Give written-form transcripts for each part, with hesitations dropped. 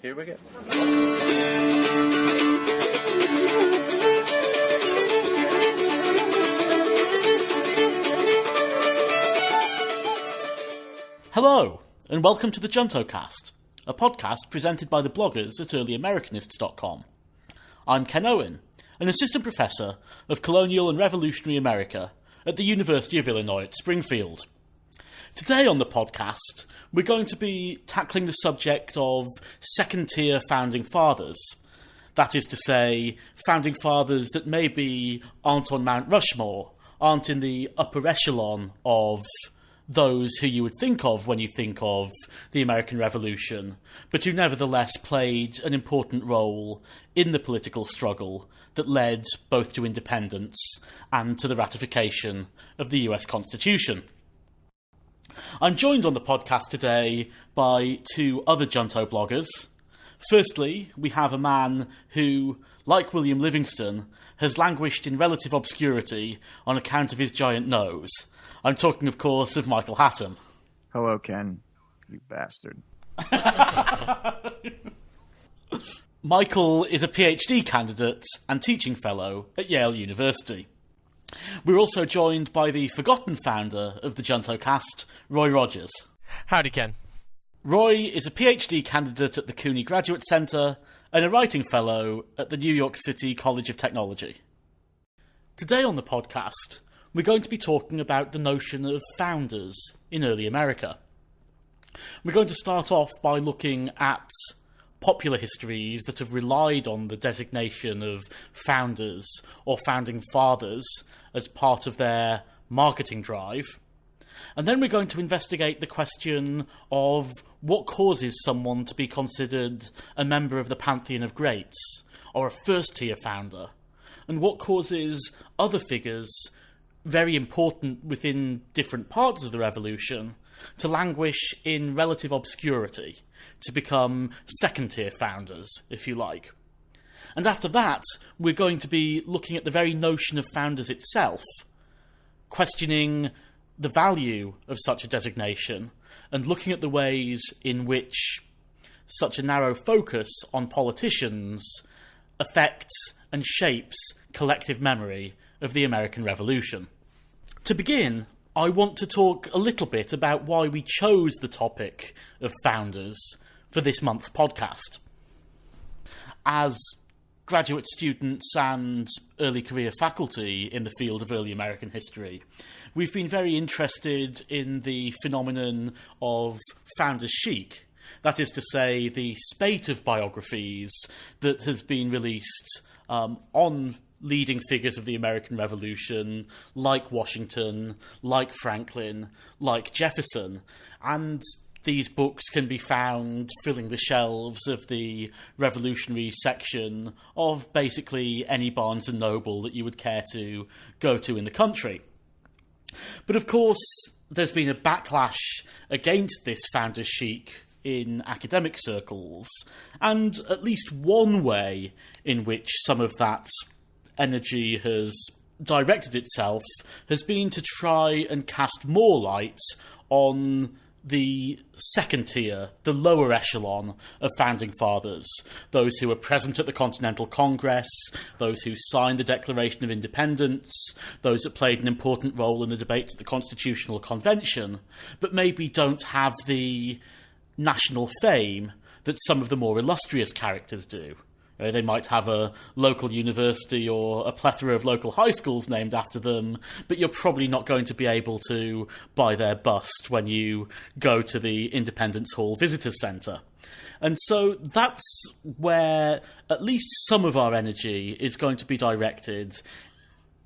Here we go. Hello, and welcome to the JuntoCast, a podcast presented by the bloggers at earlyamericanists.com. I'm Ken Owen, an assistant professor of colonial and revolutionary America at the University of Illinois at Springfield. Today on the podcast, we're going to be tackling the subject of second-tier founding fathers. That is to say, founding fathers that maybe aren't on Mount Rushmore, aren't in the upper echelon of those who you would think of when you think of the American Revolution, but who nevertheless played an important role in the political struggle that led both to independence and to the ratification of the US Constitution. I'm joined on the podcast today by two other Junto bloggers. Firstly, we have a man who, like William Livingston, has languished in relative obscurity on account of his giant nose. I'm talking, of course, of Michael Hattem. Hello, Ken, you bastard. Michael is a PhD candidate and teaching fellow at Yale University. We're also joined by the forgotten founder of the JuntoCast, Roy Rogers. Howdy, Ken. Roy is a PhD candidate at the Cooney Graduate Center and a writing fellow at the New York City College of Technology. Today on the podcast, we're going to be talking about the notion of founders in early America. We're going to start off by looking at popular histories that have relied on the designation of founders or founding fathers as part of their marketing drive. And then we're going to investigate the question of what causes someone to be considered a member of the Pantheon of Greats or a first-tier founder, and what causes other figures very important within different parts of the revolution to languish in relative obscurity, to become second-tier founders, if you like. And after that, we're going to be looking at the very notion of founders itself, questioning the value of such a designation, and looking at the ways in which such a narrow focus on politicians affects and shapes collective memory of the American Revolution. To begin, I want to talk a little bit about why we chose the topic of founders for this month's podcast. As graduate students and early career faculty in the field of early American history, we've been very interested in the phenomenon of founders chic. That is to say, the spate of biographies that has been released on leading figures of the American Revolution, like Washington, like Franklin, like Jefferson. And these books can be found filling the shelves of the revolutionary section of basically any Barnes & Noble that you would care to go to in the country. But of course, there's been a backlash against this founders chic in academic circles, and at least one way in which some of that energy has directed itself has been to try and cast more light on the second tier, the lower echelon of founding fathers, those who were present at the Continental Congress, those who signed the Declaration of Independence, those that played an important role in the debates at the Constitutional Convention, but maybe don't have the national fame that some of the more illustrious characters do. They might have a local university or a plethora of local high schools named after them, but you're probably not going to be able to buy their bust when you go to the Independence Hall Visitors Centre. And so that's where at least some of our energy is going to be directed,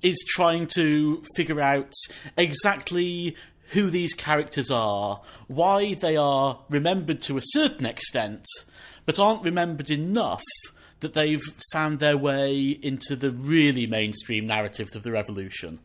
is trying to figure out exactly who these characters are, why they are remembered to a certain extent, but aren't remembered enough that they've found their way into the really mainstream narrative of the revolution.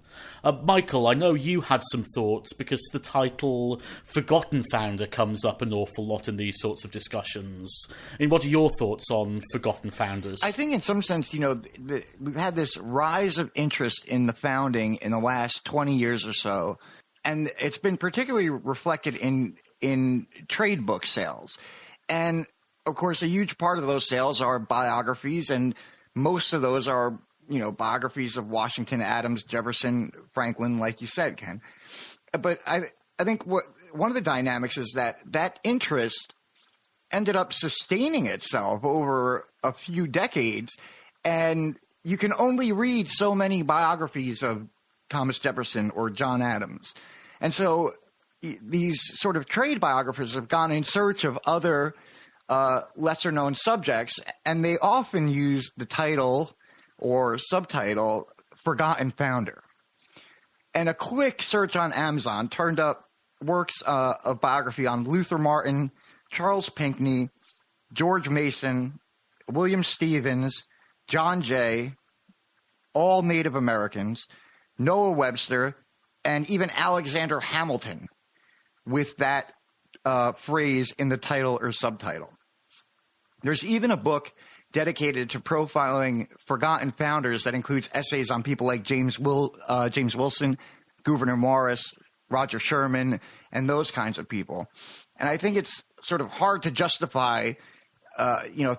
Michael, I know you had some thoughts because the title Forgotten Founder comes up an awful lot in these sorts of discussions. I mean, what are your thoughts on Forgotten Founders? I think in some sense, we've had this rise of interest in the founding in the last 20 years or so, and it's been particularly reflected in trade book sales. And of course, a huge part of those sales are biographies, and most of those are, biographies of Washington, Adams, Jefferson, Franklin, like you said, Ken. But I think one of the dynamics is that interest ended up sustaining itself over a few decades, and you can only read so many biographies of Thomas Jefferson or John Adams. And so these sort of trade biographers have gone in search of other lesser-known subjects, and they often use the title or subtitle Forgotten Founder. And a quick search on Amazon turned up works of biography on Luther Martin, Charles Pinckney, George Mason, William Stevens, John Jay, all Native Americans, Noah Webster, and even Alexander Hamilton, with that phrase in the title or subtitle. There's even a book dedicated to profiling forgotten founders that includes essays on people like James Wilson, Gouverneur Morris, Roger Sherman, and those kinds of people. And I think it's sort of hard to justify,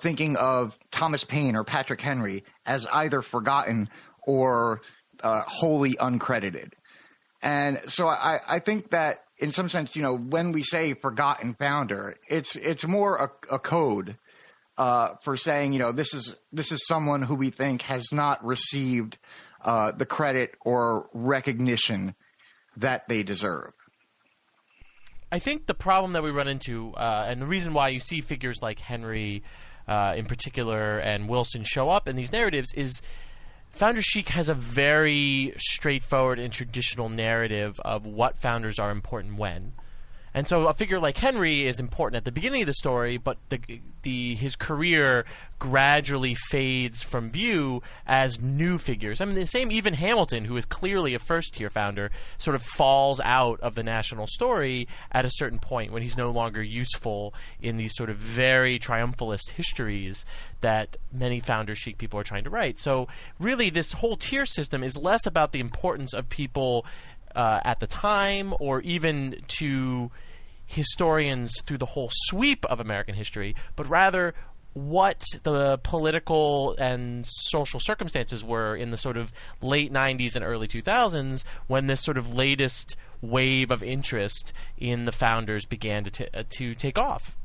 thinking of Thomas Paine or Patrick Henry as either forgotten or wholly uncredited. And so I think that in some sense, when we say forgotten founder, it's more a code for saying, this is someone who we think has not received the credit or recognition that they deserve. I think the problem that we run into, and the reason why you see figures like Henry in particular and Wilson show up in these narratives, is Founder Chic has a very straightforward and traditional narrative of what founders are important when. And so a figure like Henry is important at the beginning of the story, but his career gradually fades from view as new figures. I mean, the same even Hamilton, who is clearly a first-tier founder, sort of falls out of the national story at a certain point when he's no longer useful in these sort of very triumphalist histories that many Founder Chic people are trying to write. So really this whole tier system is less about the importance of people at the time, or even to historians through the whole sweep of American history, but rather what the political and social circumstances were in the sort of late 90s and early 2000s when this sort of latest wave of interest in the founders began to take off.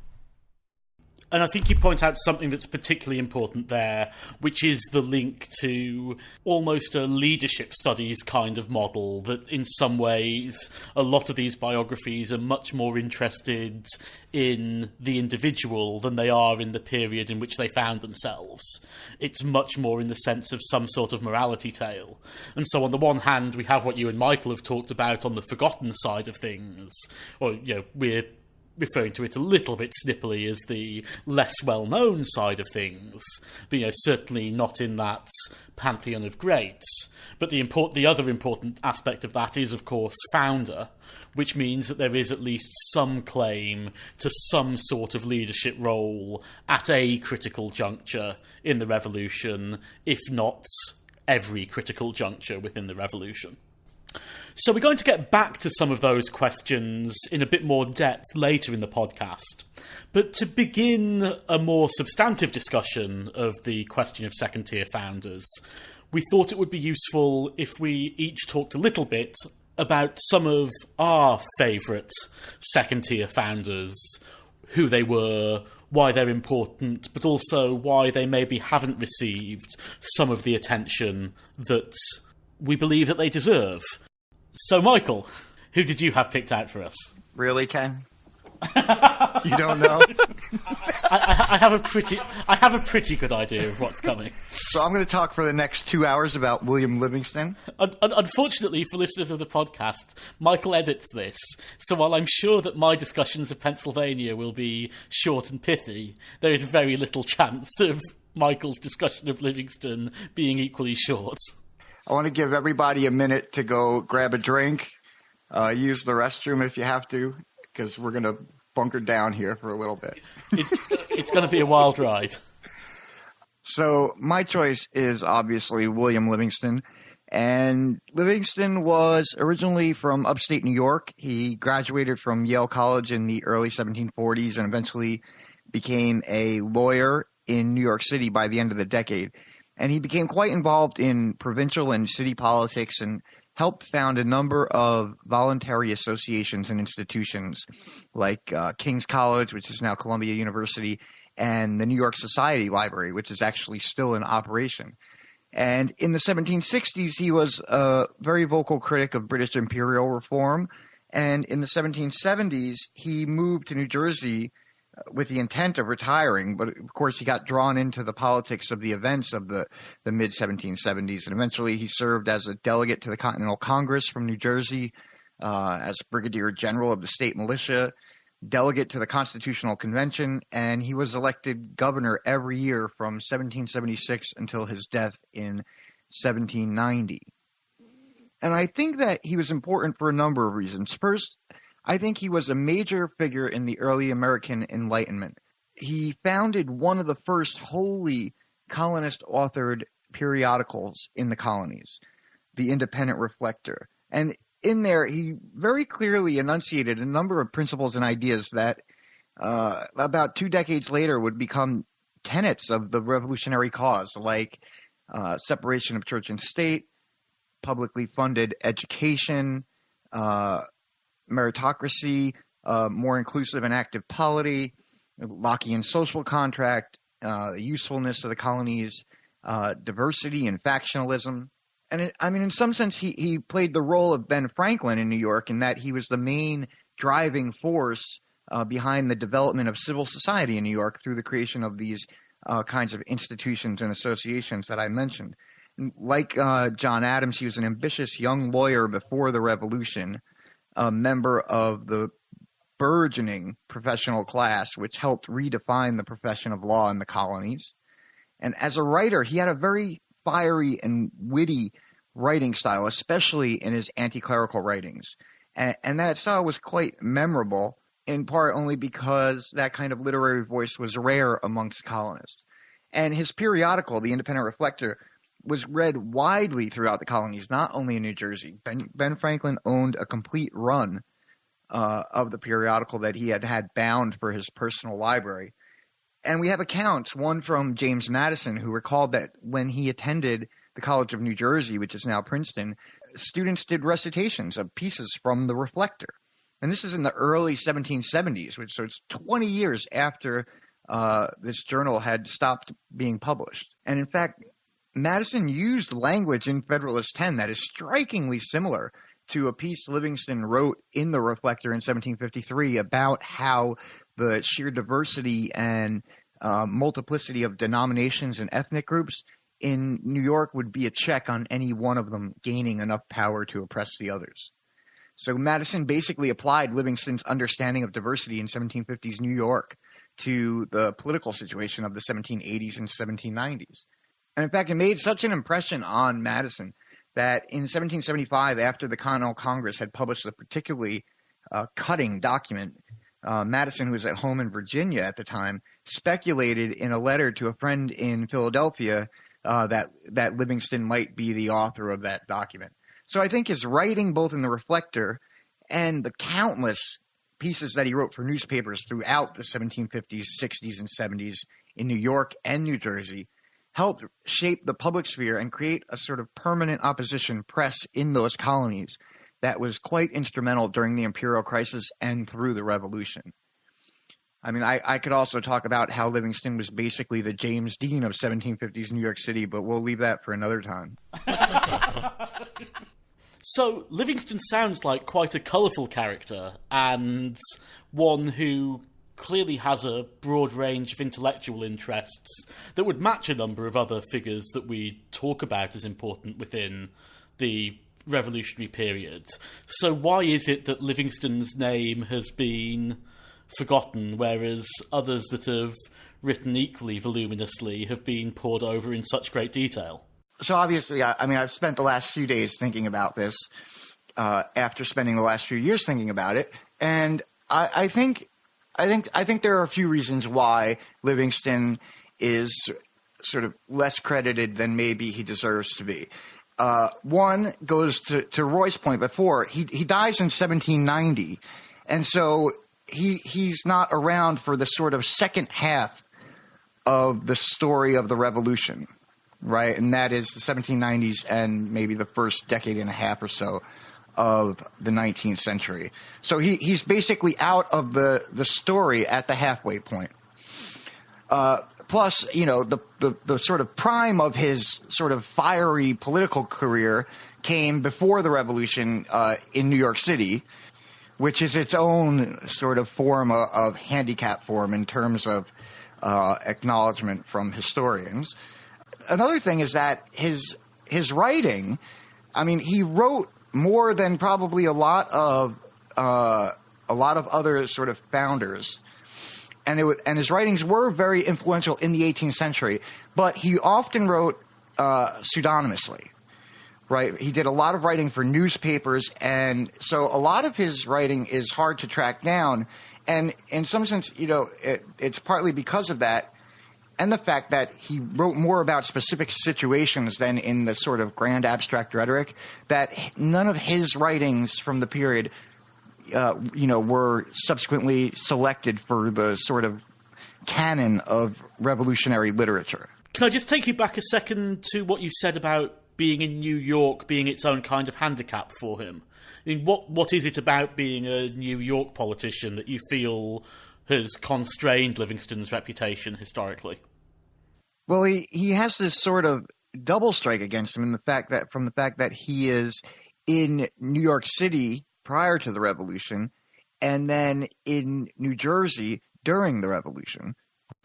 And I think you point out something that's particularly important there, which is the link to almost a leadership studies kind of model, that in some ways a lot of these biographies are much more interested in the individual than they are in the period in which they found themselves. It's much more in the sense of some sort of morality tale. And so on the one hand, we have what you and Michael have talked about on the forgotten side of things, or, we're referring to it a little bit snippily as the less well-known side of things, but certainly not in that pantheon of greats. But the other important aspect of that is, of course, founder, which means that there is at least some claim to some sort of leadership role at a critical juncture in the revolution, if not every critical juncture within the revolution. So we're going to get back to some of those questions in a bit more depth later in the podcast. But to begin a more substantive discussion of the question of second-tier founders, we thought it would be useful if we each talked a little bit about some of our favourite second-tier founders, who they were, why they're important, but also why they maybe haven't received some of the attention that we believe that they deserve. So, Michael, who did you have picked out for us? Really, Ken? You don't know? I have a pretty good idea of what's coming. So I'm going to talk for the next 2 hours about William Livingston. Unfortunately for listeners of the podcast, Michael edits this, so while I'm sure that my discussions of Pennsylvania will be short and pithy, there is very little chance of Michael's discussion of Livingston being equally short. I want to give everybody a minute to go grab a drink, use the restroom if you have to, because we're going to bunker down here for a little bit. It's going to be a wild ride. So my choice is obviously William Livingston. And Livingston was originally from upstate New York. He graduated from Yale College in the early 1740s and eventually became a lawyer in New York City by the end of the decade. And he became quite involved in provincial and city politics and helped found a number of voluntary associations and institutions like King's College, which is now Columbia University, and the New York Society Library, which is actually still in operation. And in the 1760s, he was a very vocal critic of British imperial reform. And in the 1770s, he moved to New Jersey with the intent of retiring. But of course, he got drawn into the politics of the events of the mid-1770s. And eventually, he served as a delegate to the Continental Congress from New Jersey, as Brigadier General of the state militia, delegate to the Constitutional Convention, and he was elected governor every year from 1776 until his death in 1790. And I think that he was important for a number of reasons. First, I think he was a major figure in the early American Enlightenment. He founded one of the first wholly colonist-authored periodicals in the colonies, the Independent Reflector. And in there, he very clearly enunciated a number of principles and ideas that about 2 decades later would become tenets of the revolutionary cause, like separation of church and state, publicly funded education, meritocracy, more inclusive and active polity, Lockean social contract, the usefulness of the colonies, diversity and factionalism. And in some sense, he played the role of Ben Franklin in New York in that he was the main driving force behind the development of civil society in New York through the creation of these kinds of institutions and associations that I mentioned. Like John Adams, he was an ambitious young lawyer before the Revolution, a member of the burgeoning professional class, which helped redefine the profession of law in the colonies. And as a writer, he had a very fiery and witty writing style, especially in his anti-clerical writings. And that style was quite memorable, in part only because that kind of literary voice was rare amongst colonists. And his periodical, the Independent Reflector, was read widely throughout the colonies, not only in New Jersey. Ben Franklin owned a complete run of the periodical that he had bound for his personal library. And we have accounts, one from James Madison, who recalled that when he attended the College of New Jersey, which is now Princeton, students did recitations of pieces from the Reflector. And this is in the early 1770s, so it's 20 years after this journal had stopped being published. And in fact, Madison used language in Federalist 10 that is strikingly similar to a piece Livingston wrote in the Reflector in 1753 about how the sheer diversity and multiplicity of denominations and ethnic groups in New York would be a check on any one of them gaining enough power to oppress the others. So Madison basically applied Livingston's understanding of diversity in 1750s New York to the political situation of the 1780s and 1790s. And in fact, it made such an impression on Madison that in 1775, after the Continental Congress had published a particularly cutting document, Madison, who was at home in Virginia at the time, speculated in a letter to a friend in Philadelphia that Livingston might be the author of that document. So I think his writing, both in the Reflector and the countless pieces that he wrote for newspapers throughout the 1750s, 60s, and 70s in New York and New Jersey, helped shape the public sphere and create a sort of permanent opposition press in those colonies that was quite instrumental during the imperial crisis and through the Revolution. I mean, I could also talk about how Livingston was basically the James Dean of 1750s New York City, but we'll leave that for another time. So, Livingston sounds like quite a colourful character, and one who clearly has a broad range of intellectual interests that would match a number of other figures that we talk about as important within the revolutionary period. So why is it that Livingston's name has been forgotten, whereas others that have written equally voluminously have been pored over in such great detail? So obviously, I've spent the last few days thinking about this after spending the last few years thinking about it, and I think there are a few reasons why Livingston is sort of less credited than maybe he deserves to be. One goes to Roy's point before. He dies in 1790, and so he's not around for the sort of second half of the story of the Revolution, right? And that is the 1790s and maybe the first decade and a half or so of the 19th century. So he's basically out of the story at the halfway point. Plus, the sort of prime of his sort of fiery political career came before the Revolution in New York City, which is its own sort of form of handicap form in terms of acknowledgement from historians. Another thing is that his writing, I mean, he wrote more than probably a lot of other sort of founders, and his writings were very influential in the 18th century. But he often wrote pseudonymously, right? He did a lot of writing for newspapers, and so a lot of his writing is hard to track down. And in some sense, it's partly because of that, and the fact that he wrote more about specific situations than in the sort of grand abstract rhetoric, that none of his writings from the period, were subsequently selected for the sort of canon of revolutionary literature. Can I just take you back a second to what you said about being in New York being its own kind of handicap for him? I mean, what is it about being a New York politician that you feel has constrained Livingston's reputation historically? Well, he has this sort of double strike against him from the fact that he is in New York City prior to the Revolution, and then in New Jersey during the Revolution.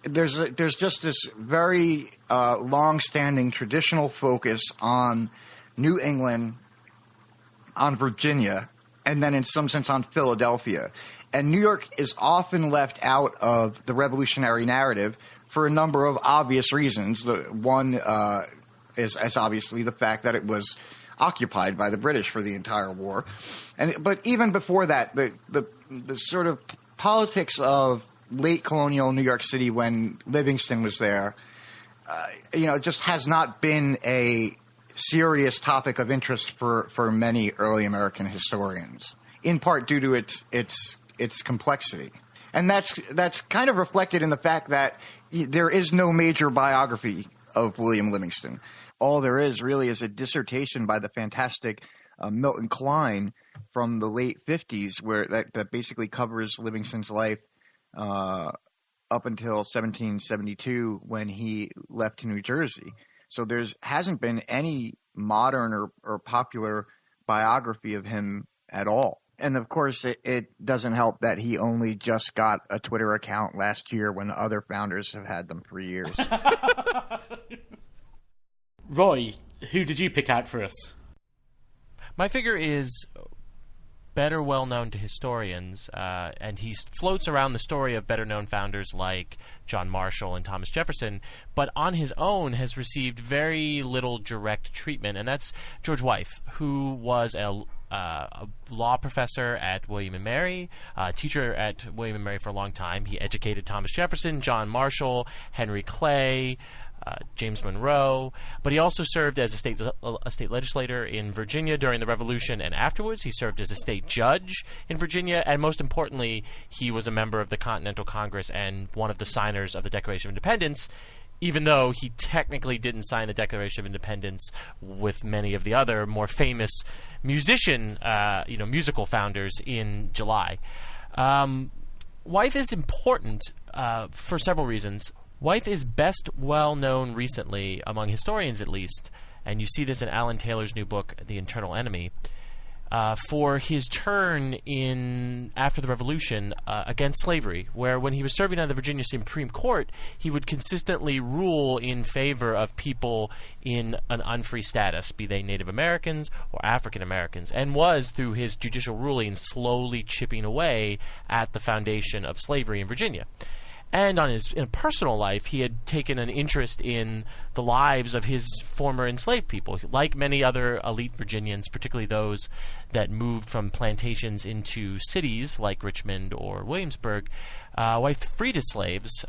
There's just this very long-standing traditional focus on New England, on Virginia, and then in some sense on Philadelphia. And New York is often left out of the revolutionary narrative for a number of obvious reasons. One is obviously the fact that it was occupied by the British for the entire war. But even before that, the sort of politics of late colonial New York City when Livingston was there, just has not been a serious topic of interest for many early American historians, in part due to its complexity. And that's kind of reflected in the fact that there is no major biography of William Livingston. All there is really is a dissertation by the fantastic Milton Kline from the late 50s, where that basically covers Livingston's life up until 1772 when he left to New Jersey. So hasn't been any modern or popular biography of him at all. And of course, it doesn't help that he only just got a Twitter account last year when other founders have had them for years. Roy, who did you pick out for us? My figure is better well-known to historians, and he floats around the story of better-known founders like John Marshall and Thomas Jefferson, but on his own has received very little direct treatment, and that's George Wythe, who was a law professor at William & Mary, teacher at William & Mary for a long time. He educated Thomas Jefferson, John Marshall, Henry Clay, James Monroe, but he also served as a state legislator in Virginia during the Revolution and afterwards. He served as a state judge in Virginia, and most importantly, he was a member of the Continental Congress and one of the signers of the Declaration of Independence, even though he technically didn't sign the Declaration of Independence with many of the other more famous musical founders in July. Wythe is important for several reasons. Wythe is best well-known recently, among historians at least, and you see this in Alan Taylor's new book, The Internal Enemy, for his turn after the Revolution against slavery, where when he was serving on the Virginia Supreme Court, he would consistently rule in favor of people in an unfree status, be they Native Americans or African Americans, and was, through his judicial rulings, slowly chipping away at the foundation of slavery in Virginia. And in a personal life, he had taken an interest in the lives of his former enslaved people. Like many other elite Virginians, particularly those that moved from plantations into cities like Richmond or Williamsburg, Wythe freed his slaves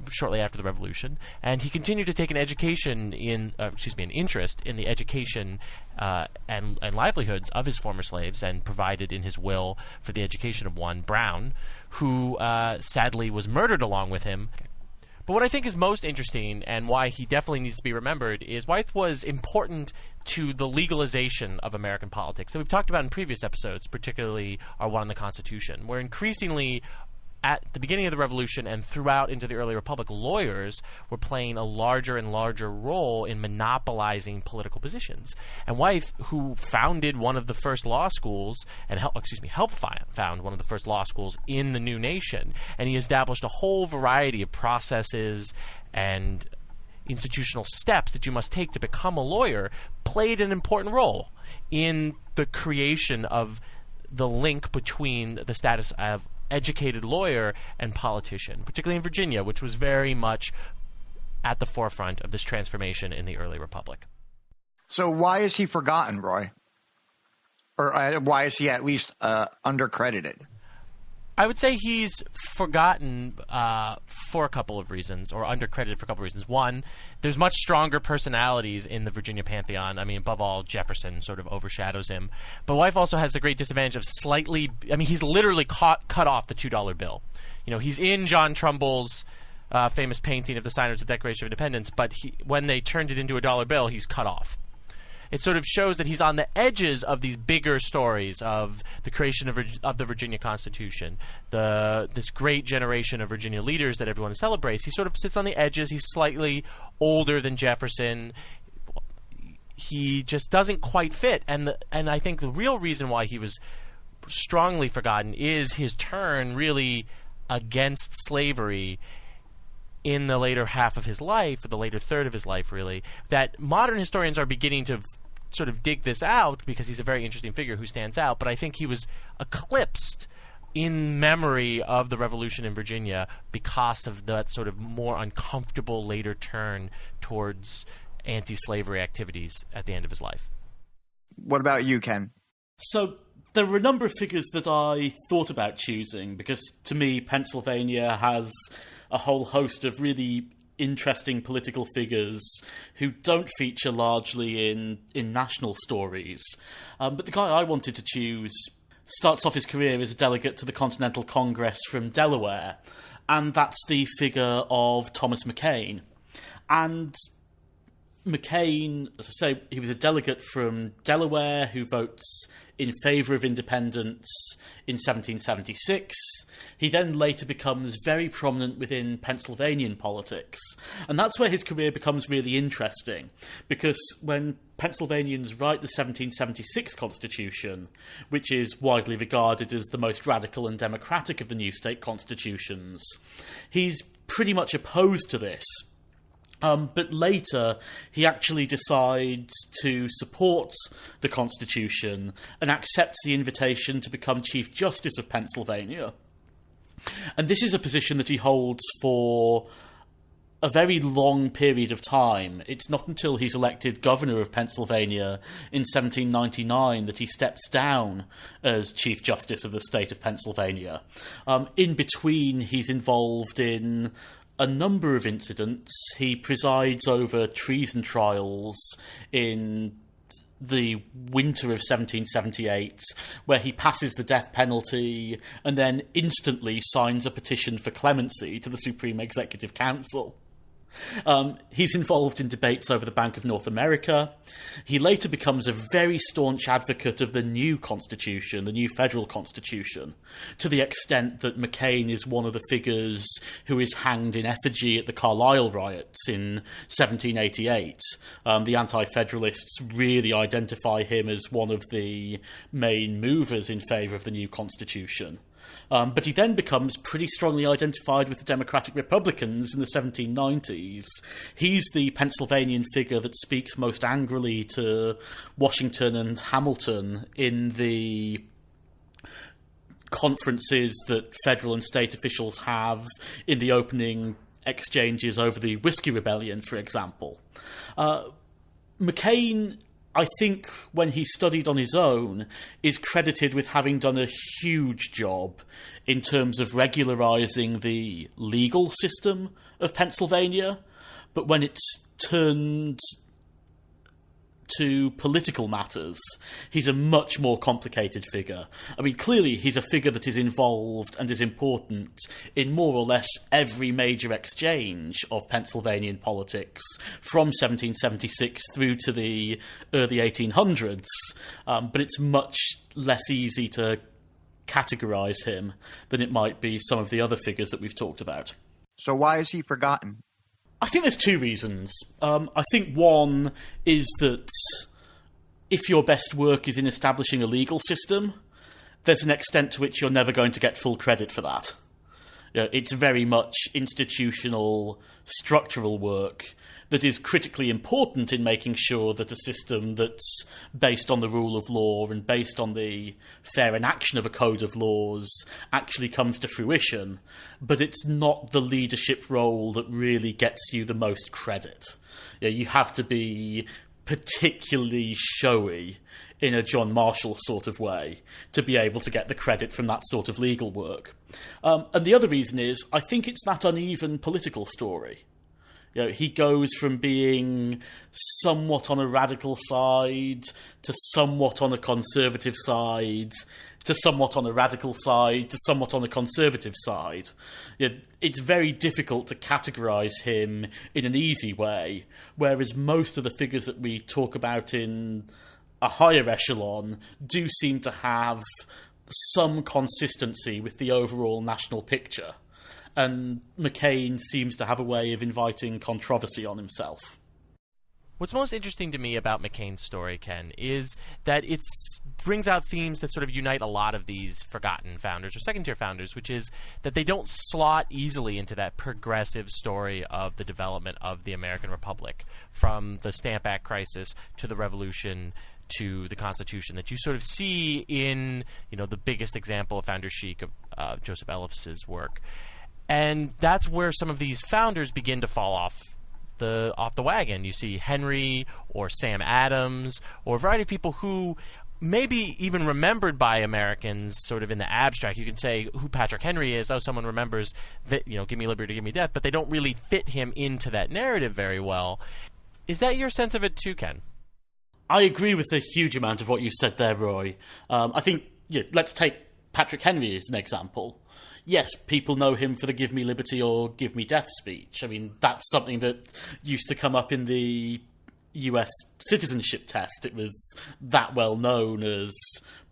shortly after the Revolution, and he continued to take an interest in the education and livelihoods of his former slaves, and provided in his will for the education of one, Brown, who sadly was murdered along with him. But what I think is most interesting, and why he definitely needs to be remembered, is Wythe was important to the legalization of American politics that we've talked about in previous episodes, particularly our one on the Constitution, where increasingly at the beginning of the Revolution and throughout into the early Republic, lawyers were playing a larger and larger role in monopolizing political positions. And Wythe, who founded one of the first law schools, and helped found one of the first law schools in the new nation, and he established a whole variety of processes and institutional steps that you must take to become a lawyer, played an important role in the creation of the link between the status of educated lawyer and politician, particularly in Virginia, which was very much at the forefront of this transformation in the early Republic. So why is he forgotten, Roy? Or why is he at least undercredited? I would say he's forgotten for a couple of reasons, or undercredited for a couple of reasons. One, there's much stronger personalities in the Virginia Pantheon. I mean, above all, Jefferson sort of overshadows him. But Wythe also has the great disadvantage of he's literally cut off the $2 bill. You know, he's in John Trumbull's famous painting of the signers of the Declaration of Independence, but when they turned it into a dollar bill, he's cut off. It sort of shows that he's on the edges of these bigger stories of the creation of the Virginia Constitution, this great generation of Virginia leaders that everyone celebrates. He sort of sits on the edges. He's slightly older than Jefferson. He just doesn't quite fit. And I think the real reason why he was strongly forgotten is his turn really against slavery in the later half of his life, or the later third of his life, really, that modern historians are beginning to sort of dig this out because he's a very interesting figure who stands out. But I think he was eclipsed in memory of the Revolution in Virginia because of that sort of more uncomfortable later turn towards anti-slavery activities at the end of his life. What about you, Ken? So there were a number of figures that I thought about choosing because, to me, Pennsylvania has a whole host of really interesting political figures who don't feature largely in national stories. But the guy I wanted to choose starts off his career as a delegate to the Continental Congress from Delaware, and that's the figure of Thomas McCain. And McCain, as I say, he was a delegate from Delaware who votes in favour of independence in 1776. He then later becomes very prominent within Pennsylvanian politics. And that's where his career becomes really interesting, because when Pennsylvanians write the 1776 Constitution, which is widely regarded as the most radical and democratic of the new state constitutions, he's pretty much opposed to this. But later, he actually decides to support the Constitution and accepts the invitation to become Chief Justice of Pennsylvania. And this is a position that he holds for a very long period of time. It's not until he's elected governor of Pennsylvania in 1799 that he steps down as Chief Justice of the state of Pennsylvania. In between, he's involved in a number of incidents. He presides over treason trials in the winter of 1778, where he passes the death penalty and then instantly signs a petition for clemency to the Supreme Executive Council. He's involved in debates over the Bank of North America. He later becomes a very staunch advocate of the new Constitution, the new federal Constitution, to the extent that McCain is one of the figures who is hanged in effigy at the Carlisle riots in 1788. The Anti-Federalists really identify him as one of the main movers in favour of the new Constitution. But he then becomes pretty strongly identified with the Democratic Republicans in the 1790s. He's the Pennsylvanian figure that speaks most angrily to Washington and Hamilton in the conferences that federal and state officials have in the opening exchanges over the Whiskey Rebellion, for example. McCain I think when he studied on his own, is credited with having done a huge job in terms of regularizing the legal system of Pennsylvania. But when it's turned to political matters, he's a much more complicated figure. I mean, clearly he's a figure that is involved and is important in more or less every major exchange of Pennsylvanian politics from 1776 through to the early 1800s, but it's much less easy to categorise him than it might be some of the other figures that we've talked about. So why is he forgotten? I think there's two reasons. I think one is that if your best work is in establishing a legal system, there's an extent to which you're never going to get full credit for that. You know, it's very much institutional, structural work that is critically important in making sure that a system that's based on the rule of law and based on the fair enaction of a code of laws actually comes to fruition, but it's not the leadership role that really gets you the most credit. You know, you have to be particularly showy in a John Marshall sort of way to be able to get the credit from that sort of legal work. And the other reason is, I think it's that uneven political story. You know, he goes from being somewhat on a radical side to somewhat on a conservative side to somewhat on a radical side to somewhat on a conservative side. You know, it's very difficult to categorise him in an easy way, whereas most of the figures that we talk about in a higher echelon do seem to have some consistency with the overall national picture. And McCain seems to have a way of inviting controversy on himself. What's most interesting to me about McCain's story, Ken, is that it brings out themes that sort of unite a lot of these forgotten founders or second-tier founders, which is that they don't slot easily into that progressive story of the development of the American Republic, from the Stamp Act crisis to the Revolution to the Constitution, that you sort of see in, you know, the biggest example of founder Chic, of Joseph Ellis's work. And that's where some of these founders begin to fall off the wagon. You see Henry or Sam Adams or a variety of people who may be even remembered by Americans sort of in the abstract. You can say who Patrick Henry is. Oh, someone remembers that, you know, give me liberty, give me death, but they don't really fit him into that narrative very well. Is that your sense of it too, Ken? I agree with a huge amount of what you said there, Roy. I think, let's take Patrick Henry as an example. Yes, people know him for the give me liberty or give me death speech. I mean, that's something that used to come up in the US citizenship test. It was that well known as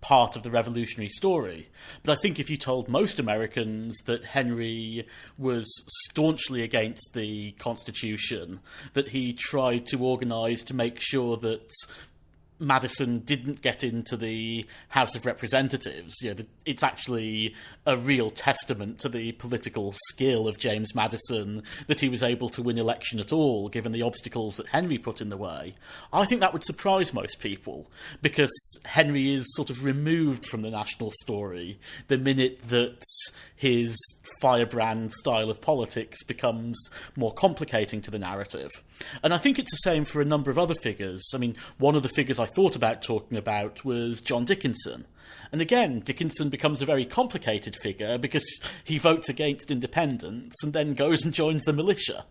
part of the revolutionary story. But I think if you told most Americans that Henry was staunchly against the Constitution, that he tried to organise to make sure that Madison didn't get into the House of Representatives, it's actually a real testament to the political skill of James Madison that he was able to win election at all, given the obstacles that Henry put in the way. I think that would surprise most people, because Henry is sort of removed from the national story the minute that his firebrand style of politics becomes more complicating to the narrative. And I think it's the same for a number of other figures. I mean, one of the figures I thought about talking about was John Dickinson. And again, Dickinson becomes a very complicated figure because he votes against independence and then goes and joins the militia.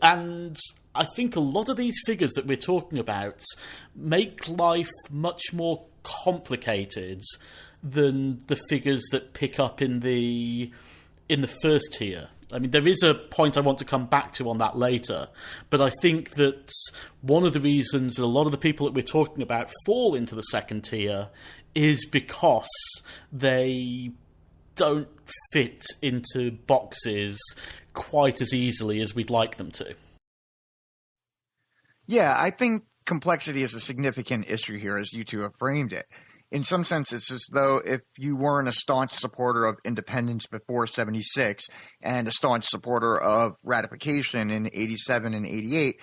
And I think a lot of these figures that we're talking about make life much more complicated than the figures that pick up in the first tier. I mean, there is a point I want to come back to on that later, but I think that one of the reasons a lot of the people that we're talking about fall into the second tier is because they don't fit into boxes quite as easily as we'd like them to. Yeah, I think complexity is a significant issue here, as you two have framed it. In some sense, it's as though if you weren't a staunch supporter of independence before 76 and a staunch supporter of ratification in 87 and 88,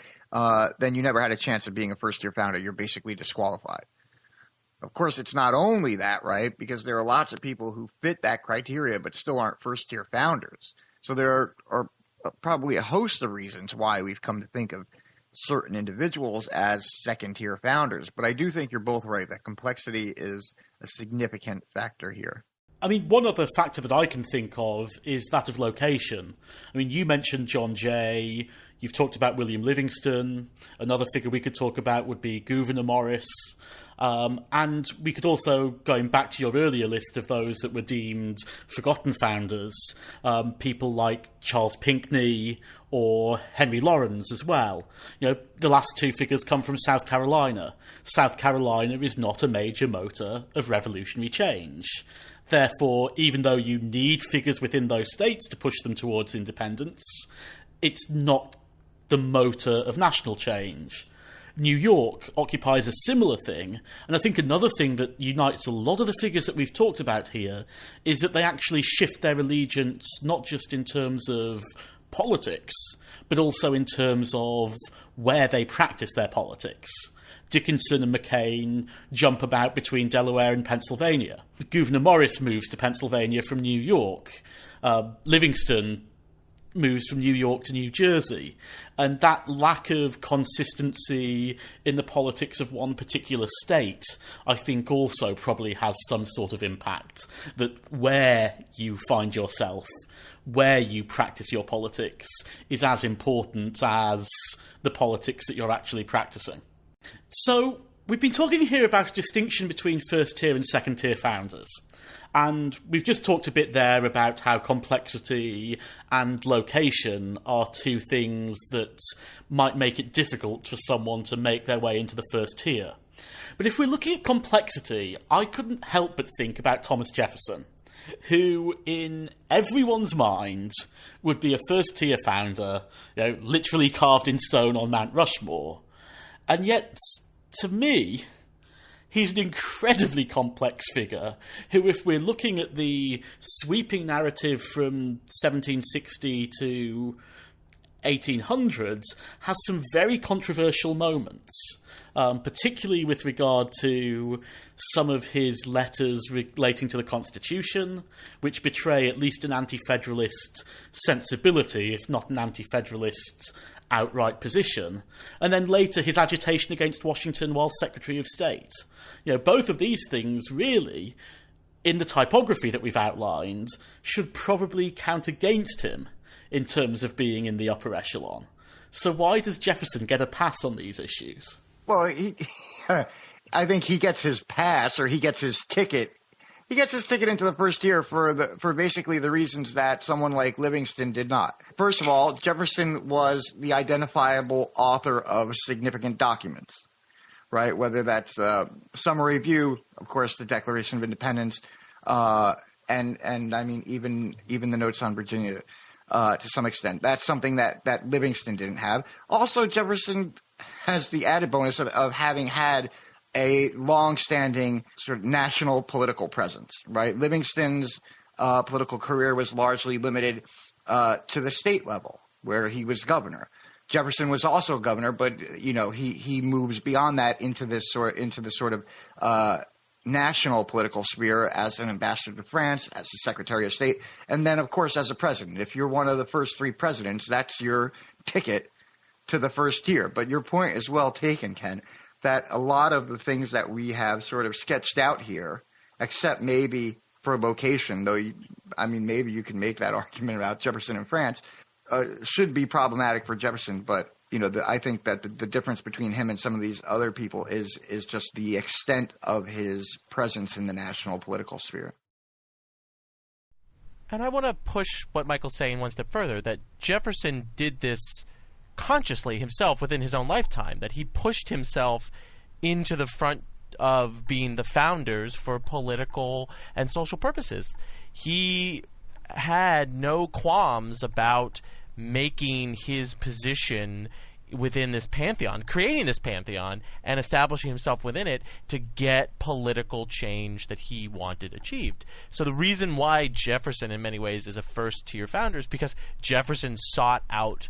then you never had a chance of being a first-tier founder. You're basically disqualified. Of course, it's not only that, right? Because there are lots of people who fit that criteria but still aren't first-tier founders. So there are probably a host of reasons why we've come to think of certain individuals as second-tier founders. But I do think you're both right that complexity is a significant factor here. I mean, one other factor that I can think of is that of location. I mean, you mentioned John Jay, you've talked about William Livingston, another figure we could talk about would be Gouverneur Morris, and we could also, going back to your earlier list of those that were deemed forgotten founders, people like Charles Pinckney or Henry Laurens as well. You know, the last two figures come from South Carolina. South Carolina is not a major motor of revolutionary change. Therefore, even though you need figures within those states to push them towards independence, it's not the motor of national change. New York occupies a similar thing, and I think another thing that unites a lot of the figures that we've talked about here is that they actually shift their allegiance not just in terms of politics, but also in terms of where they practice their politics. Dickinson and McCain jump about between Delaware and Pennsylvania. Gouverneur Morris moves to Pennsylvania from New York. Livingston moves from New York to New Jersey. And that lack of consistency in the politics of one particular state, I think also probably has some sort of impact. That where you find yourself, where you practice your politics, is as important as the politics that you're actually practicing. So, we've been talking here about a distinction between first-tier and second-tier founders. And we've just talked a bit there about how complexity and location are two things that might make it difficult for someone to make their way into the first tier. But if we're looking at complexity, I couldn't help but think about Thomas Jefferson, who, in everyone's mind, would be a first-tier founder, you know, literally carved in stone on Mount Rushmore. And yet, to me, he's an incredibly complex figure who, if we're looking at the sweeping narrative from 1760 to 1800s, has some very controversial moments, particularly with regard to some of his letters relating to the Constitution, which betray at least an anti-federalist sensibility, if not an anti-federalist outright position, and then later his agitation against Washington while Secretary of State. You know, both of these things really, in the typography that we've outlined, should probably count against him in terms of being in the upper echelon. So why does Jefferson get a pass on these issues? Well, I think he gets his pass, or he gets his ticket. He gets his ticket into the first tier for basically the reasons that someone like Livingston did not. First of all, Jefferson was the identifiable author of significant documents, right? Whether that's summary view, of course, the Declaration of Independence, and I mean even the notes on Virginia to some extent. That's something that Livingston didn't have. Also, Jefferson has the added bonus of having had a long-standing sort of national political presence, right? Livingston's political career was largely limited to the state level, where he was governor. Jefferson was also governor, but you know he moves beyond that into the sort of national political sphere as an ambassador to France, as the Secretary of State, and then of course as a president. If you're one of the first three presidents, that's your ticket to the first tier. But your point is well taken, Ken, that a lot of the things that we have sort of sketched out here, except maybe for location, though, maybe you can make that argument about Jefferson and France, should be problematic for Jefferson. But, you know, I think that the difference between him and some of these other people is just the extent of his presence in the national political sphere. And I want to push what Michael's saying one step further, that Jefferson did this consciously himself within his own lifetime, that he pushed himself into the front of being the founders for political and social purposes. He had no qualms about making his position within this pantheon, creating this pantheon, and establishing himself within it to get political change that he wanted achieved. So the reason why Jefferson in many ways is a first-tier founder is because Jefferson sought out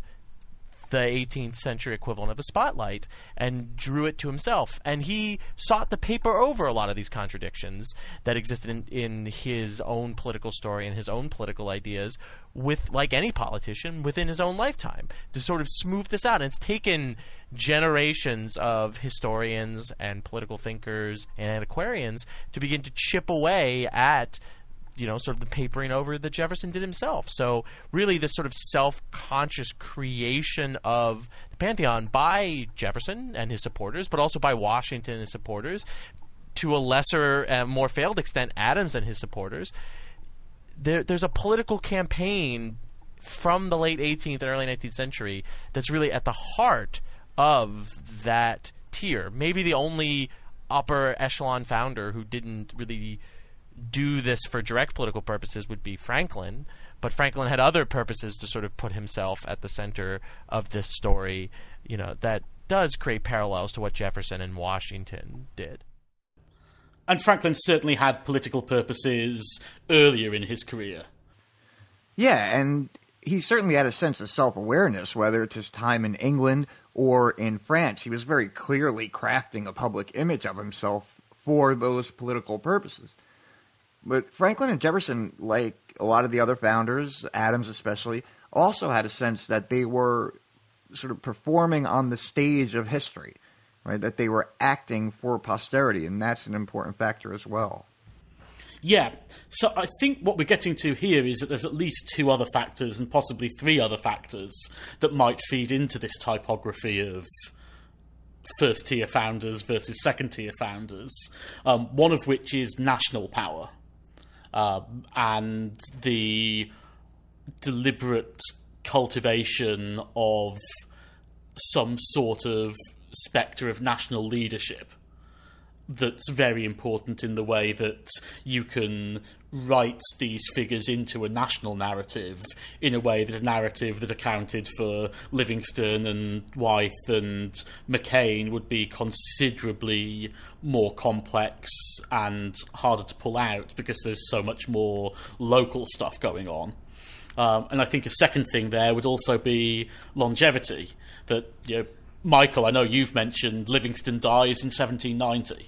the 18th century equivalent of a spotlight and drew it to himself. And he sought to paper over a lot of these contradictions that existed in his own political story and his own political ideas with, like any politician, within his own lifetime, to sort of smooth this out. And it's taken generations of historians and political thinkers and antiquarians to begin to chip away at sort of the papering over that Jefferson did himself. So really this sort of self-conscious creation of the Pantheon by Jefferson and his supporters, but also by Washington and his supporters, to a lesser, more failed extent, Adams and his supporters. There's a political campaign from the late 18th and early 19th century that's really at the heart of that tier. Maybe the only upper echelon founder who didn't really do this for direct political purposes would be Franklin, but Franklin had other purposes to sort of put himself at the center of this story, that does create parallels to what Jefferson and Washington did. And Franklin certainly had political purposes earlier in his career. Yeah, and he certainly had a sense of self-awareness, whether it's his time in England or in France. He was very clearly crafting a public image of himself for those political purposes. But Franklin and Jefferson, like a lot of the other founders, Adams especially, also had a sense that they were sort of performing on the stage of history, right? That they were acting for posterity, and that's an important factor as well. Yeah, so I think what we're getting to here is that there's at least two other factors, and possibly three other factors, that might feed into this typography of first-tier founders versus second-tier founders, one of which is national power. And the deliberate cultivation of some sort of spectre of national leadership that's very important in the way that you can write these figures into a national narrative in a way that a narrative that accounted for Livingston and Wythe and McCain would be considerably more complex and harder to pull out because there's so much more local stuff going on. And I think a second thing there would also be longevity. That, Michael, I know you've mentioned Livingston dies in 1790.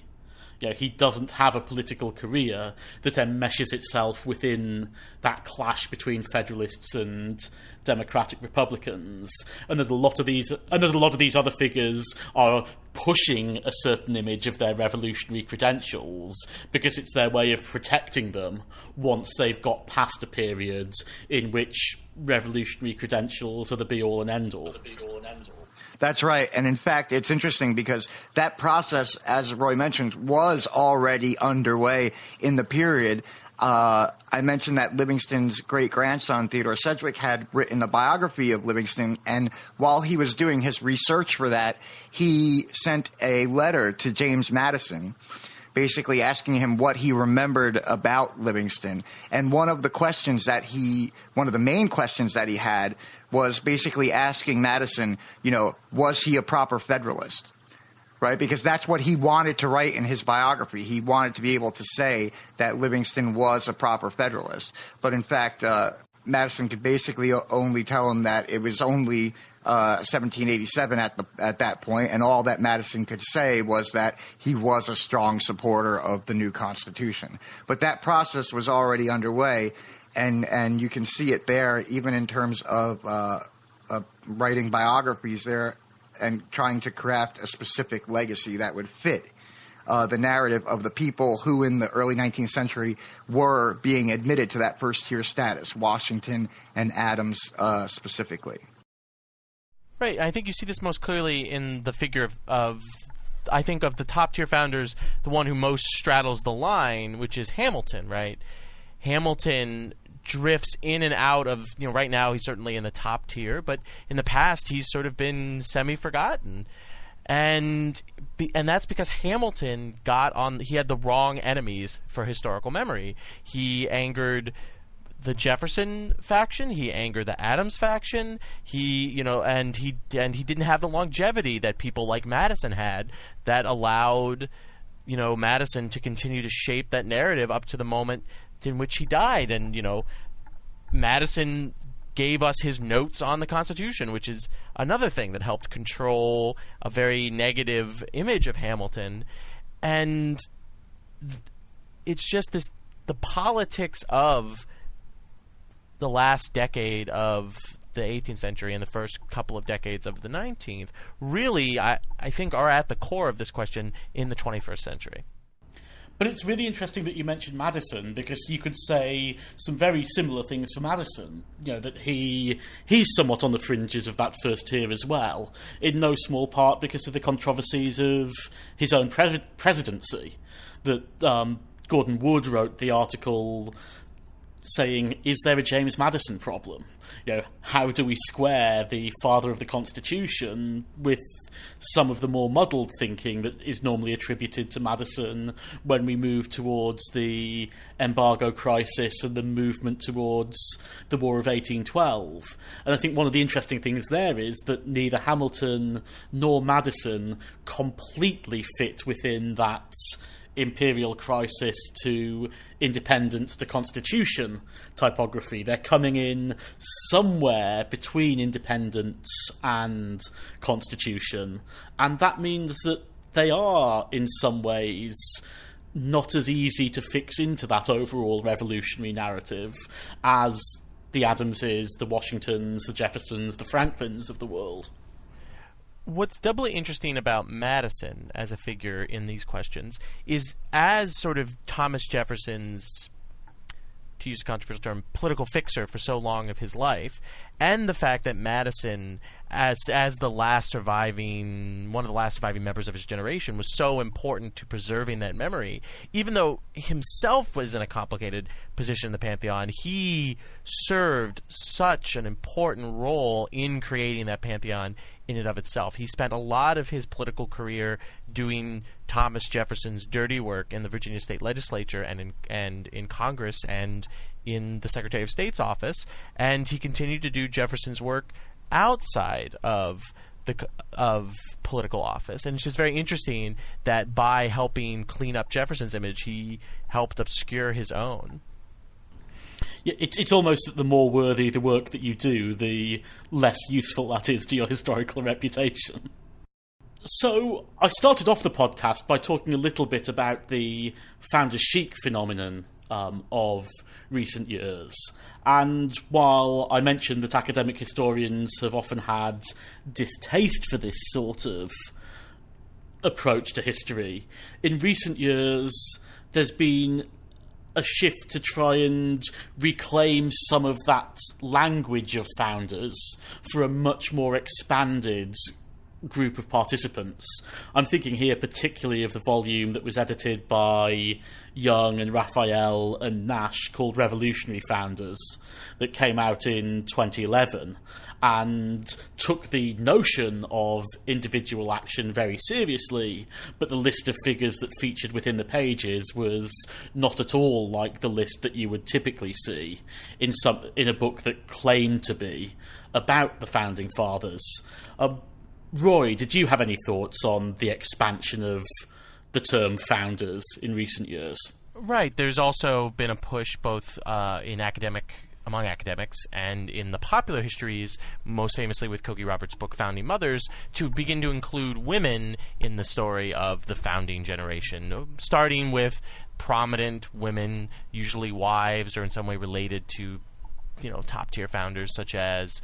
He doesn't have a political career that enmeshes itself within that clash between Federalists and Democratic Republicans, and that a lot of these other figures are pushing a certain image of their revolutionary credentials because it's their way of protecting them once they've got past a period in which revolutionary credentials are the be-all and end-all. That's right. And in fact, it's interesting because that process, as Roy mentioned, was already underway in the period. I mentioned that Livingston's great-grandson, Theodore Sedgwick, had written a biography of Livingston, and while he was doing his research for that, he sent a letter to James Madison, basically asking him what he remembered about Livingston. And one of the main questions that he had was basically asking Madison, was he a proper Federalist? Right? Because that's what he wanted to write in his biography. He wanted to be able to say that Livingston was a proper Federalist. But in fact, Madison could basically only tell him that it was only 1787 at that point, and all that Madison could say was that he was a strong supporter of the new Constitution. But that process was already underway, and you can see it there even in terms of writing biographies there and trying to craft a specific legacy that would fit the narrative of the people who in the early 19th century were being admitted to that first-tier status, Washington and Adams specifically. Right. I think you see this most clearly in the figure of I think of the top-tier founders, the one who most straddles the line, which is Hamilton, right? Hamilton drifts in and out of, right now he's certainly in the top tier, but in the past he's sort of been semi-forgotten. And that's because Hamilton he had the wrong enemies for historical memory. He angered the Jefferson faction, he angered the Adams faction, he didn't have the longevity that people like Madison had that allowed, Madison to continue to shape that narrative up to the moment in which he died. And, Madison gave us his notes on the Constitution, which is another thing that helped control a very negative image of Hamilton. And it's just the politics of the last decade of the 18th century and the first couple of decades of the 19th really, I think, are at the core of this question in the 21st century. But it's really interesting that you mentioned Madison, because you could say some very similar things for Madison. You know, that he's somewhat on the fringes of that first tier as well, in no small part because of the controversies of his own presidency. That Gordon Wood wrote the article saying, is there a James Madison problem? You know, how do we square the father of the Constitution with some of the more muddled thinking that is normally attributed to Madison when we move towards the embargo crisis and the movement towards the War of 1812? And I think one of the interesting things there is that neither Hamilton nor Madison completely fit within that imperial crisis to independence to constitution typography. They're coming in somewhere between independence and constitution, and that means that they are in some ways not as easy to fix into that overall revolutionary narrative as the Adamses, the Washingtons, the Jeffersons, the Franklins of the world. What's doubly interesting about Madison as a figure in these questions is, as sort of Thomas Jefferson's, to use a controversial term, political fixer for so long of his life, and the fact that Madison, as the last surviving, one of the last surviving members of his generation, was so important to preserving that memory. Even though himself was in a complicated position in the Pantheon, he served such an important role in creating that Pantheon in and of itself. He spent a lot of his political career doing Thomas Jefferson's dirty work in the Virginia State Legislature and in Congress and in the Secretary of State's office, and he continued to do Jefferson's work outside of political office. And it's just very interesting that by helping clean up Jefferson's image, he helped obscure his own. Yeah, it's almost that the more worthy the work that you do, the less useful that is to your historical reputation. So, I started off the podcast by talking a little bit about the founder chic phenomenon of recent years. And while I mentioned that academic historians have often had distaste for this sort of approach to history, in recent years there's been a shift to try and reclaim some of that language of founders for a much more expanded group of participants. I'm thinking here particularly of the volume that was edited by Young and Raphael and Nash called Revolutionary Founders that came out in 2011 and took the notion of individual action very seriously, but the list of figures that featured within the pages was not at all like the list that you would typically see in a book that claimed to be about the Founding Fathers. Roy, did you have any thoughts on the expansion of the term founders in recent years? Right. There's also been a push both among academics and in the popular histories, most famously with Cokie Roberts' book Founding Mothers, to begin to include women in the story of the founding generation, starting with prominent women, usually wives or in some way related to top-tier founders such as,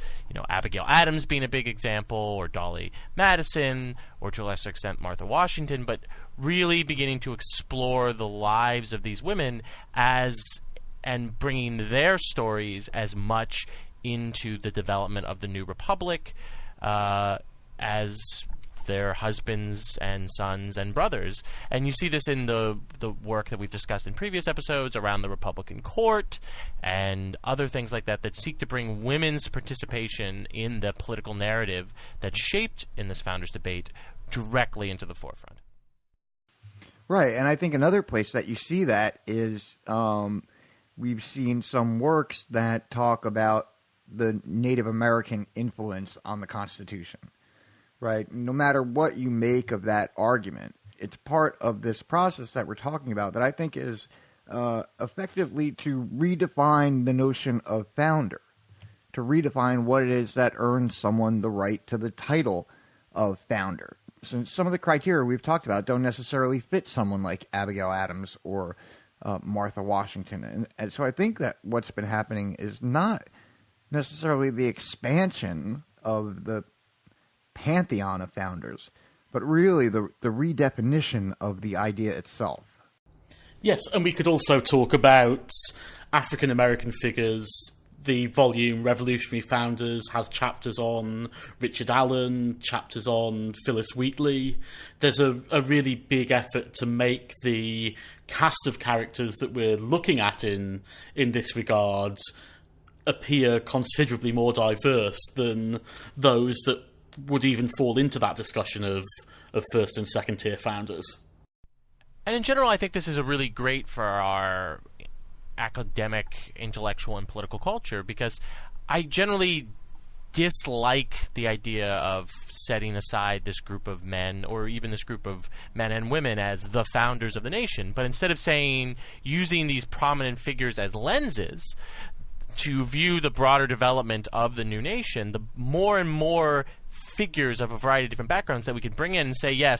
Abigail Adams being a big example, or Dolly Madison, or to a lesser extent Martha Washington, but really beginning to explore the lives of these women and bringing their stories as much into the development of the new republic as their husbands and sons and brothers. And you see this in the work that we've discussed in previous episodes around the Republican court and other things like that seek to bring women's participation in the political narrative that shaped in this founders debate directly into the forefront. Right, and I think another place that you see that is we've seen some works that talk about the Native American influence on the Constitution. Right? No matter what you make of that argument, it's part of this process that we're talking about that I think is effectively to redefine the notion of founder. to redefine what it is that earns someone the right to the title of founder. Since some of the criteria we've talked about don't necessarily fit someone like Abigail Adams or Martha Washington. And so I think that what's been happening is not necessarily the expansion of the pantheon of founders, but really the redefinition of the idea itself. Yes, and we could also talk about African-American figures. The volume Revolutionary Founders has chapters on Richard Allen, chapters on Phyllis Wheatley. There's a really big effort to make the cast of characters that we're looking at in this regard appear considerably more diverse than those that would even fall into that discussion of first and second tier founders. And in general, I think this is a really great for our academic, intellectual, and political culture, because I generally dislike the idea of setting aside this group of men, or even this group of men and women, as the founders of the nation. But instead of using these prominent figures as lenses to view the broader development of the new nation, the more and more figures of a variety of different backgrounds that we could bring in and say, yes,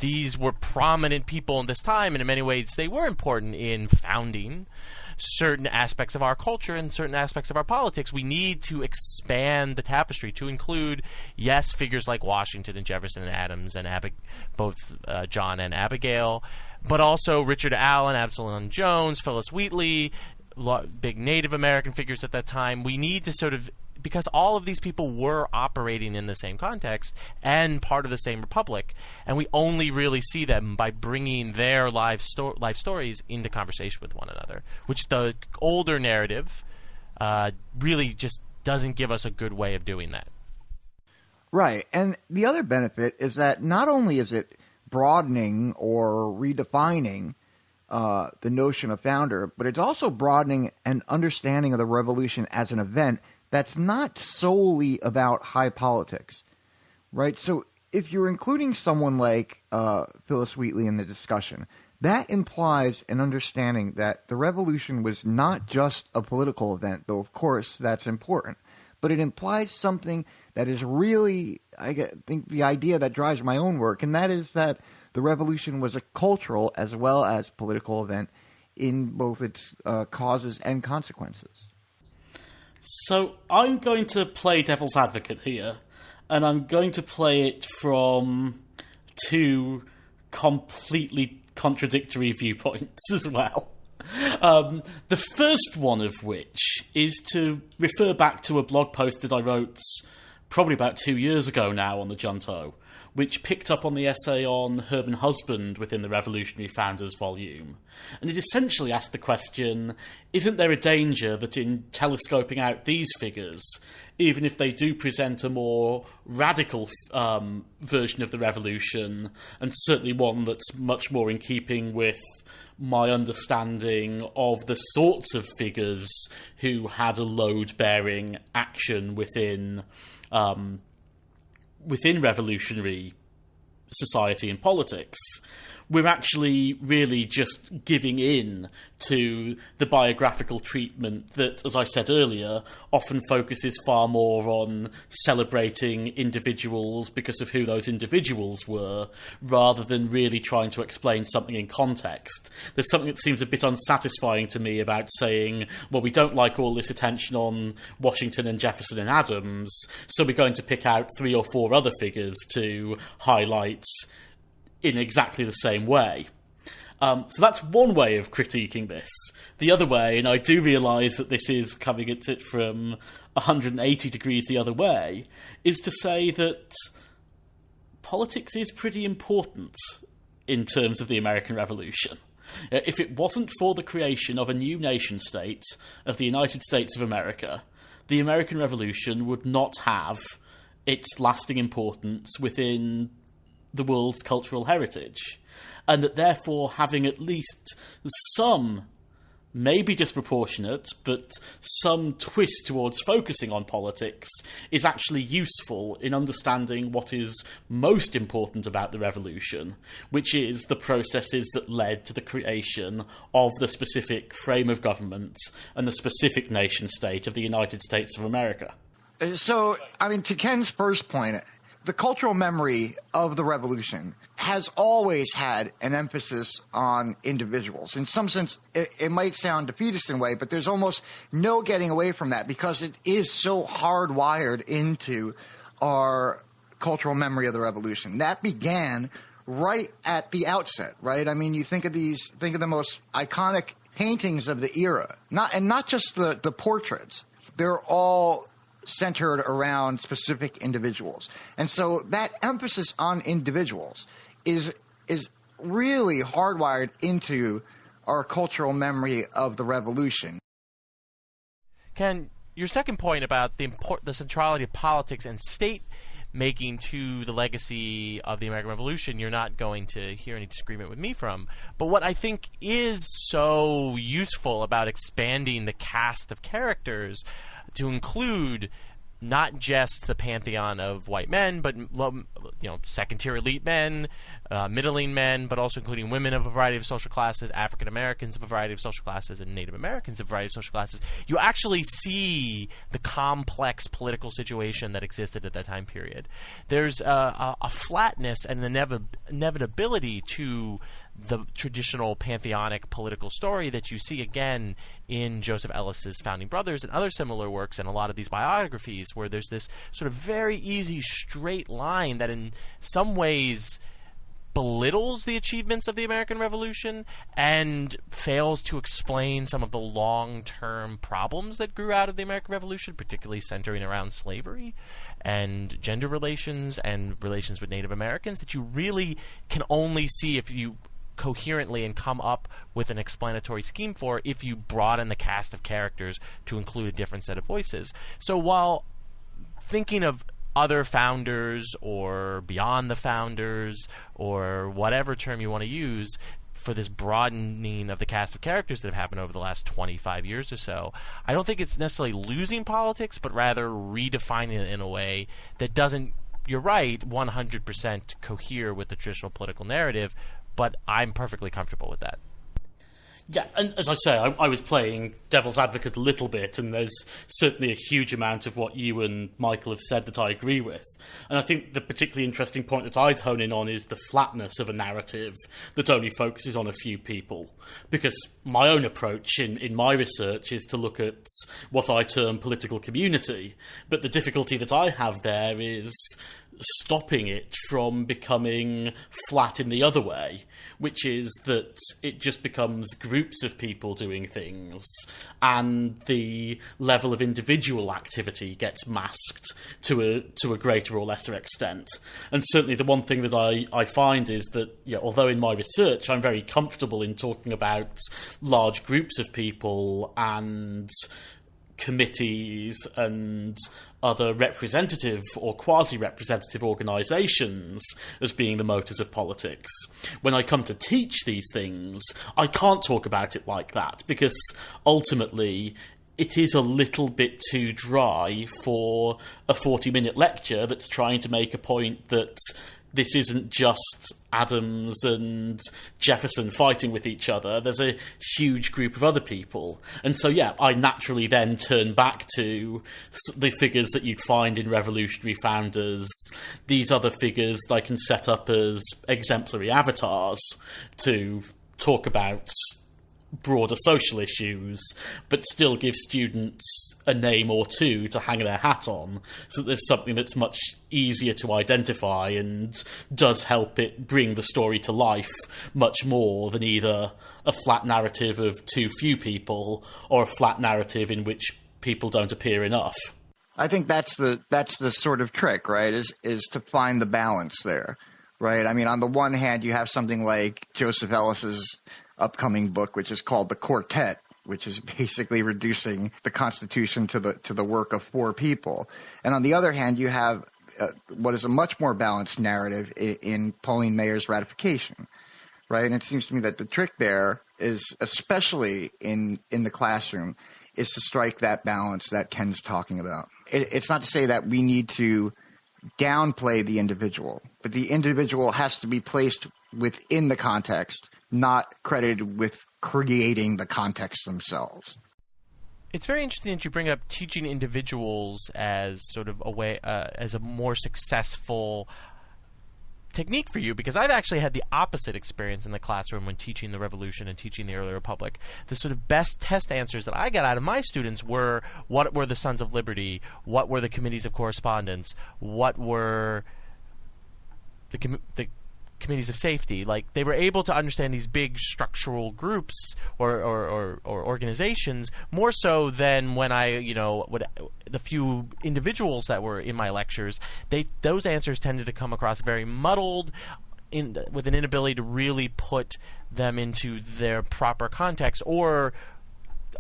these were prominent people in this time, and in many ways they were important in founding certain aspects of our culture and certain aspects of our politics. We need to expand the tapestry to include, yes, figures like Washington and Jefferson and Adams and both John and Abigail, but also Richard Allen, Absalom Jones, Phyllis Wheatley, big Native American figures at that time. We need to because all of these people were operating in the same context and part of the same republic, and we only really see them by bringing their life stories into conversation with one another, which the older narrative really just doesn't give us a good way of doing that. Right, and the other benefit is that not only is it broadening or redefining the notion of founder, but it's also broadening an understanding of the revolution as an event that's not solely about high politics, right? So if you're including someone like Phyllis Wheatley in the discussion, that implies an understanding that the revolution was not just a political event, though of course that's important, but it implies something that is really, I think, the idea that drives my own work, and that is that the revolution was a cultural as well as political event in both its causes and consequences. So I'm going to play devil's advocate here, and I'm going to play it from two completely contradictory viewpoints as well. The first one of which is to refer back to a blog post that I wrote probably about 2 years ago now on the Junto, which picked up on the essay on Herman Husband within the Revolutionary Founders volume. And it essentially asked the question, isn't there a danger that in telescoping out these figures, even if they do present a more radical version of the revolution, and certainly one that's much more in keeping with my understanding of the sorts of figures who had a load-bearing action within revolutionary society and politics, we're actually really just giving in to the biographical treatment that, as I said earlier, often focuses far more on celebrating individuals because of who those individuals were, rather than really trying to explain something in context. There's something that seems a bit unsatisfying to me about saying, well, we don't like all this attention on Washington and Jefferson and Adams, so we're going to pick out 3 or 4 other figures to highlight in exactly the same way. So that's one way of critiquing this. The other way, and I do realise that this is coming at it from 180 degrees the other way, is to say that politics is pretty important in terms of the American Revolution. If it wasn't for the creation of a new nation-state of the United States of America, the American Revolution would not have its lasting importance within the world's cultural heritage, and that therefore having at least some may be disproportionate, but some twist towards focusing on politics is actually useful in understanding what is most important about the revolution, which is the processes that led to the creation of the specific frame of government and the specific nation-state of the United States of America. So, I mean, to Ken's first point, the cultural memory of the revolution has always had an emphasis on individuals. In some sense, it might sound defeatist in a way, but there's almost no getting away from that because it is so hardwired into our cultural memory of the revolution. That began right at the outset, right? I mean, you think of the most iconic paintings of the era, not just the portraits. They're all centered around specific individuals. And so that emphasis on individuals is really hardwired into our cultural memory of the revolution. Ken, your second point about the centrality of politics and state making to the legacy of the American Revolution, you're not going to hear any disagreement with me from. But what I think is so useful about expanding the cast of characters to include not just the pantheon of white men, but second-tier elite men, middling men, but also including women of a variety of social classes, African Americans of a variety of social classes, and Native Americans of a variety of social classes, you actually see the complex political situation that existed at that time period. There's a flatness and an inevitability to the traditional pantheonic political story that you see again in Joseph Ellis's Founding Brothers and other similar works and a lot of these biographies, where there's this sort of very easy straight line that in some ways belittles the achievements of the American Revolution and fails to explain some of the long-term problems that grew out of the American Revolution, particularly centering around slavery and gender relations and relations with Native Americans, that you really can only see if you coherently and come up with an explanatory scheme for if you broaden the cast of characters to include a different set of voices. So while thinking of other founders or beyond the founders or whatever term you want to use for this broadening of the cast of characters that have happened over the last 25 years or so, I don't think it's necessarily losing politics, but rather redefining it in a way that doesn't, you're right, 100% cohere with the traditional political narrative, but I'm perfectly comfortable with that. Yeah, and as I say, I was playing devil's advocate a little bit, and there's certainly a huge amount of what you and Michael have said that I agree with. And I think the particularly interesting point that I'd hone in on is the flatness of a narrative that only focuses on a few people. Because my own approach in my research is to look at what I term political community, but the difficulty that I have there is stopping it from becoming flat in the other way, which is that it just becomes groups of people doing things and the level of individual activity gets masked to a greater or lesser extent. And certainly the one thing that I find is that, although in my research I'm very comfortable in talking about large groups of people and committees and other representative or quasi-representative organisations as being the motors of politics, when I come to teach these things, I can't talk about it like that, because ultimately it is a little bit too dry for a 40-minute lecture that's trying to make a point that this isn't just Adams and Jefferson fighting with each other. There's a huge group of other people. And so, I naturally then turn back to the figures that you'd find in revolutionary founders, these other figures that I can set up as exemplary avatars to talk about broader social issues, but still give students a name or two to hang their hat on, so that there's something that's much easier to identify and does help it bring the story to life much more than either a flat narrative of too few people or a flat narrative in which people don't appear enough. I think that's the sort of trick, right, is to find the balance there, right? I mean, on the one hand, you have something like Joseph Ellis's upcoming book, which is called The Quartet, which is basically reducing the Constitution to the work of four people. And on the other hand, you have what is a much more balanced narrative in Pauline Mayer's Ratification, right? And it seems to me that the trick there is, especially in the classroom, is to strike that balance that Ken's talking about. It's not to say that we need to downplay the individual, but the individual has to be placed within the context, not credited with creating the context themselves. It's very interesting that you bring up teaching individuals as sort of a way, as a more successful technique for you, because I've actually had the opposite experience in the classroom when teaching the Revolution and teaching the early Republic. The sort of best test answers that I got out of my students were what were the Sons of Liberty, what were the Committees of Correspondence, what were the Committees of Safety. Like, they were able to understand these big structural groups or organizations more so than when the few individuals that were in my lectures. Those answers tended to come across very muddled, with an inability to really put them into their proper context, or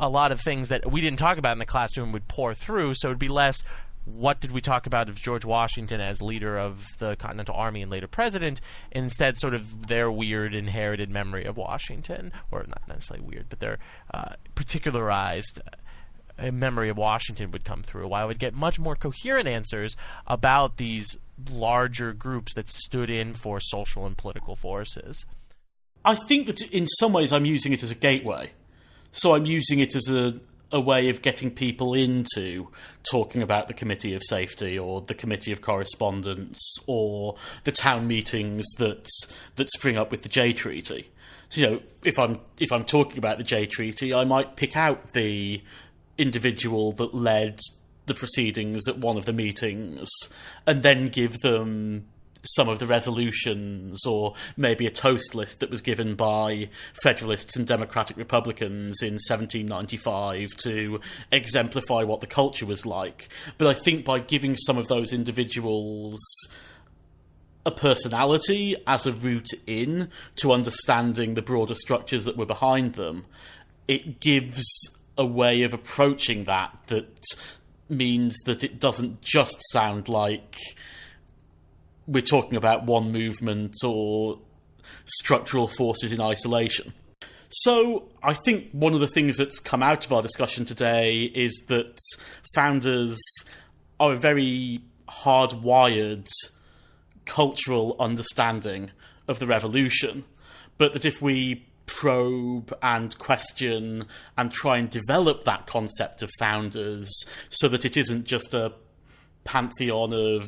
a lot of things that we didn't talk about in the classroom would pour through. So it would be less, what did we talk about of George Washington as leader of the Continental Army and later president, and instead sort of their weird inherited memory of Washington, or not necessarily weird, but their particularized memory of Washington would come through, while I would get much more coherent answers about these larger groups that stood in for social and political forces. I think that in some ways I'm using it as a gateway. So I'm using it as a way of getting people into talking about the Committee of Safety or the Committee of Correspondence or the town meetings that spring up with the Jay Treaty. So, if I'm talking about the Jay Treaty, I might pick out the individual that led the proceedings at one of the meetings and then give them some of the resolutions, or maybe a toast list that was given by Federalists and Democratic Republicans in 1795 to exemplify what the culture was like. But I think by giving some of those individuals a personality as a route in to understanding the broader structures that were behind them, it gives a way of approaching that means that it doesn't just sound like we're talking about one movement or structural forces in isolation. So I think one of the things that's come out of our discussion today is that founders are a very hardwired cultural understanding of the revolution, but that if we probe and question and try and develop that concept of founders so that it isn't just a pantheon of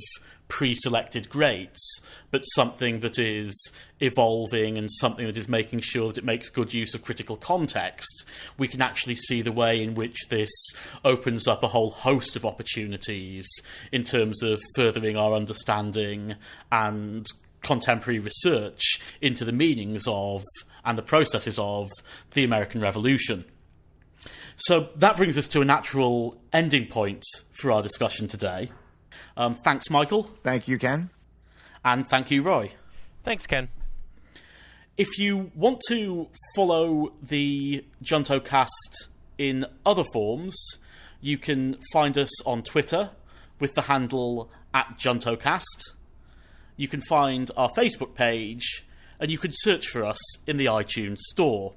pre-selected greats, but something that is evolving and something that is making sure that it makes good use of critical context, we can actually see the way in which this opens up a whole host of opportunities in terms of furthering our understanding and contemporary research into the meanings of and the processes of the American Revolution. So that brings us to a natural ending point for our discussion today. Thanks, Michael. Thank you, Ken. And thank you, Roy. Thanks, Ken. If you want to follow the JuntoCast in other forms, you can find us on Twitter with the handle @JuntoCast. You can find our Facebook page, and you can search for us in the iTunes store.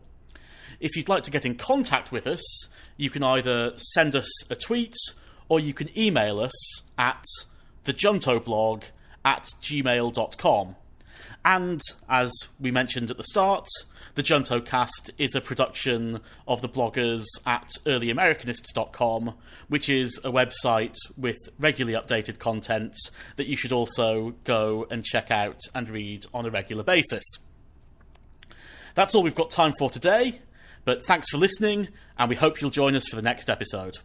If you'd like to get in contact with us, you can either send us a tweet or you can email us at thejuntoblog@gmail.com. And, as we mentioned at the start, the JuntoCast is a production of the bloggers at earlyamericanists.com, which is a website with regularly updated content that you should also go and check out and read on a regular basis. That's all we've got time for today, but thanks for listening, and we hope you'll join us for the next episode.